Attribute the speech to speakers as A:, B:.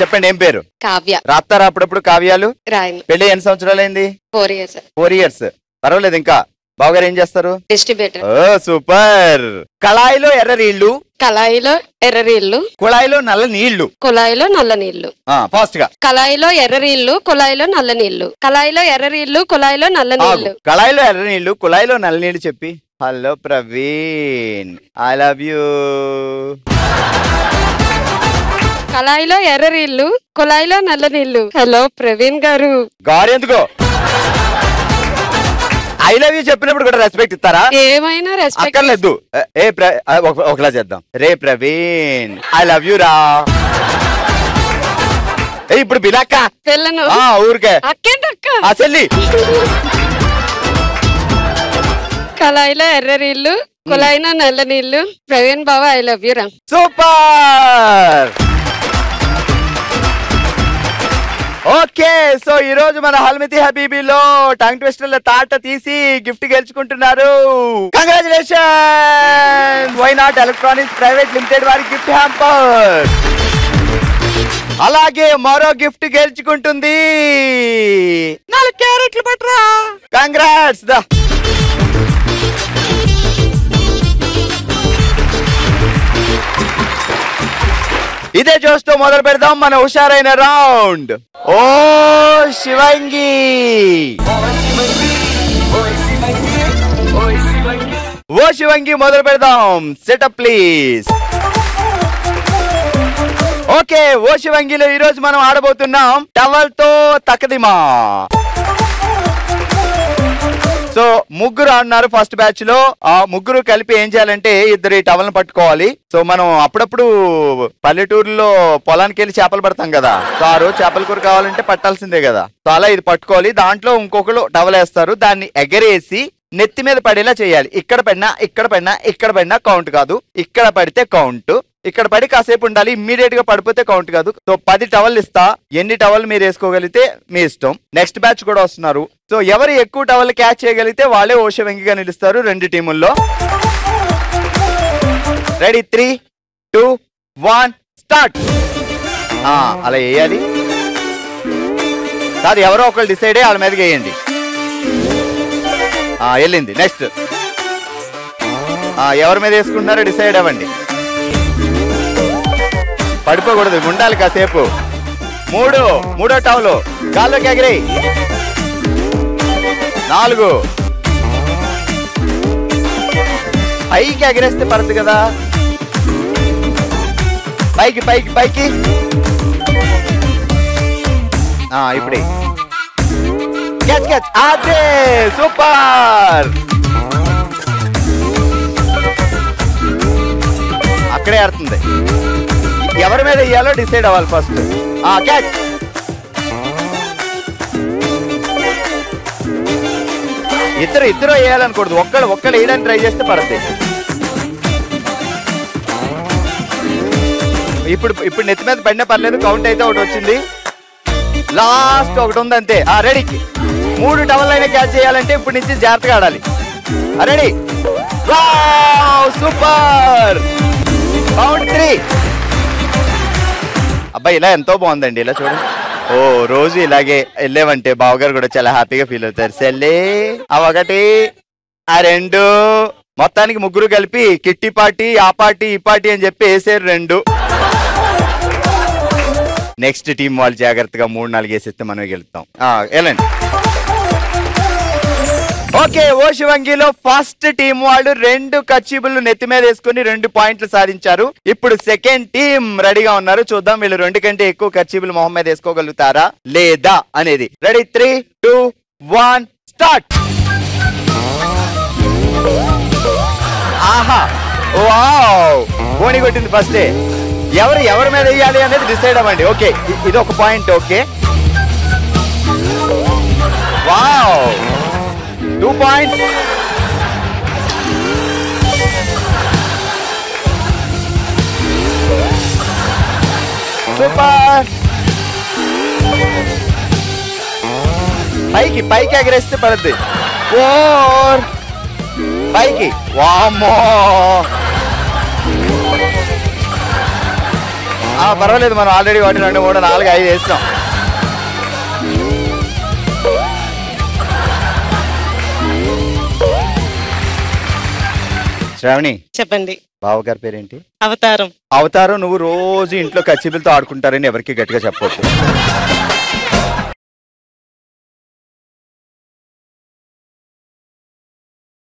A: చెప్పండి ఏం పేరు?
B: కావ్య.
A: రాస్తారా అప్పుడప్పుడు కావ్యాలు?
B: రాయను.
A: పెళ్లి ఎన్ని సంవత్సరాలైంది?
B: 4 years.
A: 4 years. పర్వాలేదు. ఇంకా బావగారు ఏం చేస్తారు?
B: డిస్ట్రిబ్యూటర్.
A: ఓ సూపర్. కళాయిలో ఎర్ర నీళ్లు,
B: కళాయిలో ఎర్ర నీళ్లు,
A: కుళాయిలో నల్ల నీళ్లు.
B: కుళాయిలో నల్ల నీళ్లు.
A: ఫాస్ట్ గా.
B: కళాయిలో ఎర్ర నీళ్లు, కుళాయిలో నల్ల నీళ్లు. కళాయిలో ఎర్ర నీళ్లు, కుళాయిలో నల్ల నీళ్లు.
A: కళాయిలో ఎర్ర నీళ్లు, కుళాయిలో నల్ల నీళ్లు చెప్పి hello Praveen I love you.
B: కళాయిలో ఎర్ర నీళ్లు, కుళాయిలో నల్ల నీళ్లు. హలో ప్రవీణ్ గారు.
A: గారు ఎందుకో ఐ లవ్ యూ చెప్పినప్పుడు కూడా రెస్పెక్ట్ ఇస్తారా?
B: ఏమైనా రెస్పెక్ట్
A: అక్కర్లేదు. ఒకలా చేద్దాం. రే ప్రవీణ్ ఐ లవ్ యూ రా. ఇప్పుడు బిలాక్క
B: వెళ్ళను
A: ఊరికే చెల్లి.
B: కళాయిలో ఎర్ర నీళ్లు, కుళాయిలో నల్ల నీళ్లు. ప్రవీణ్ బాబా ఐ లవ్ యూ రా.
A: సూపర్. ఓకే, సో ఈ రోజు మన హల్మితి హబీబీలో టంగ్ ట్విస్టర్ల తాట తీసి గిఫ్ట్ గెలుచుకుంటున్నారు. Congratulation. Why not electronics private limited వారి గిఫ్ట్ హ్యాంపర్. అలాగే మరో గిఫ్ట్ గెలుచుకుంటుంది 4 క్యారెట్లు పట్రా. కంగ్రాట్స్. దా ఇదే జోష్తో మొదలు పెడదాం మన హుషారైన రౌండ్. ఓ శివంగి, ఓ శివంగి మొదలు పెడదాం. Setup please. ఓకే, ఓ శివంగిలో ఈ రోజు మనం ఆడబోతున్నాం టవల్ తో తకదిమా. సో ముగ్గురు ఆడినారు ఫస్ట్ బ్యాచ్ లో. ఆ ముగ్గురు కలిపి ఏం చేయాలంటే ఇద్దరు ఈ టవల్ని పట్టుకోవాలి. సో మనం అప్పుడప్పుడు పల్లెటూరులో పొలానికి వెళ్ళి చేపలు పడతాం కదా. సో ఆ రోజు చేపల కూర కావాలంటే పట్టాల్సిందే కదా. సో అలా ఇది పట్టుకోవాలి. దాంట్లో ఇంకొకరు టవల్ వేస్తారు, దాన్ని ఎగరేసి నెత్తి మీద పడేలా చేయాలి. ఇక్కడ పడినా ఇక్కడ పడినా ఇక్కడ పడినా కౌంట్ కాదు, ఇక్కడ పడితే కౌంట్. ఇక్కడ పడి కాసేపు ఉండాలి, ఇమ్మీడియట్ గా పడిపోతే కౌంట్ కాదు. సో 10 టవల్ ఇస్తా, ఎన్ని టవల్ మీరు వేసుకోగలిగితే మీ ఇష్టం. నెక్స్ట్ బ్యాచ్ కూడా వస్తున్నారు. సో ఎవరు ఎక్కువ టవల్ క్యాచ్ చేయగలిగితే వాళ్ళే ఓ శివంగిగా నిలుస్తారు 2 టీముల్లో. Ready 3, 2, 1 start. అలా వేయాలి కాదు, ఎవరో ఒకళ్ళు డిసైడ్ అయ్యి వాళ్ళ మీదకి వేయండి. వెళ్ళింది. నెక్స్ట్ ఎవరి మీద వేసుకుంటున్నారో డిసైడ్ అవ్వండి. పడిపోకూడదు, ఉండాలి కాసేపు. మూడో టవలు గాల్లోకి ఎగిరేయి. 4 పైకి ఎగరేస్తే పడదు కదా. పైకి పైకి పైకి. ఇప్పుడే క్యాచ్ క్యాచ్. అదే సూపర్. అక్కడే ఆడుతుంది. ఎవరి మీద వేయాలో డిసైడ్ అవ్వాలి ఫస్ట్. క్యాచ్. ఇద్దరు వేయాలనుకూడదు, ఒక్కడు వేయడానికి ట్రై చేస్తే పడుతుంది. ఇప్పుడు నెత్తి మీద పడినా పర్లేదు, కౌంట్ అయితే ఒకటి వచ్చింది. లాస్ట్ ఒకటి ఉంది అంతే. రెడీ. 3 టవల్ అయినా క్యాచ్ చేయాలంటే ఇప్పుడు నుంచి జాగ్రత్తగా ఆడాలి. రెడీ. సూపర్. కౌంట్ 3. అబ్బాయి ఇలా ఎంతో బాగుందండి. ఇలా చూడండి. ఓ రోజు ఇలాగే వెళ్ళేవంటే బావగారు కూడా చాలా హ్యాపీగా ఫీల్ అవుతారు. సెల్లే 1, 2 మొత్తానికి ముగ్గురు కలిపి కిట్టి పార్టీ, ఆ పార్టీ, ఈ పార్టీ అని చెప్పి వేసారు 2. నెక్స్ట్ టీం వాళ్ళు జాగ్రత్తగా 3, 4 వేసేస్తే మనమే గెలుస్తాం. వెళ్ళండి. ఓకే, ఓ శివంగిలో ఫస్ట్ టీం వాళ్ళు 2 కర్చీపులు నెత్తి మీద వేసుకుని 2 పాయింట్లు సాధించారు. ఇప్పుడు సెకండ్ టీం రెడీగా ఉన్నారు. చూద్దాం వీళ్ళు 2 కంటే ఎక్కువ కర్చీపులు మొహం మీద వేసుకోగలుగుతారా లేదా అనేది. Ready 3, 2, 1 start. ఆహా, వావ్, పోనీ కొట్టింది ఫస్టే. ఎవరి మీద వేయాలి అనేది డిసైడ్ అవ్వండి. ఓకే, ఇది ఒక point. Okay, wow, 2 points. Super. పైకి ఎగరేస్తే పడుద్ది. 4 పైకి. వామ్మో. పర్వాలేదు, మనం ఆల్రెడీ 1 2 3 4 5 వేస్తాం. శ్రావణి
C: చెప్పండి.
A: బావగారి పేరేంటి?
C: అవతారం.
A: అవతారం, నువ్వు రోజు ఇంట్లో కచ్చిపులతో ఆడుకుంటారని ఎవరికి గట్టిగా చెప్పొద్దు.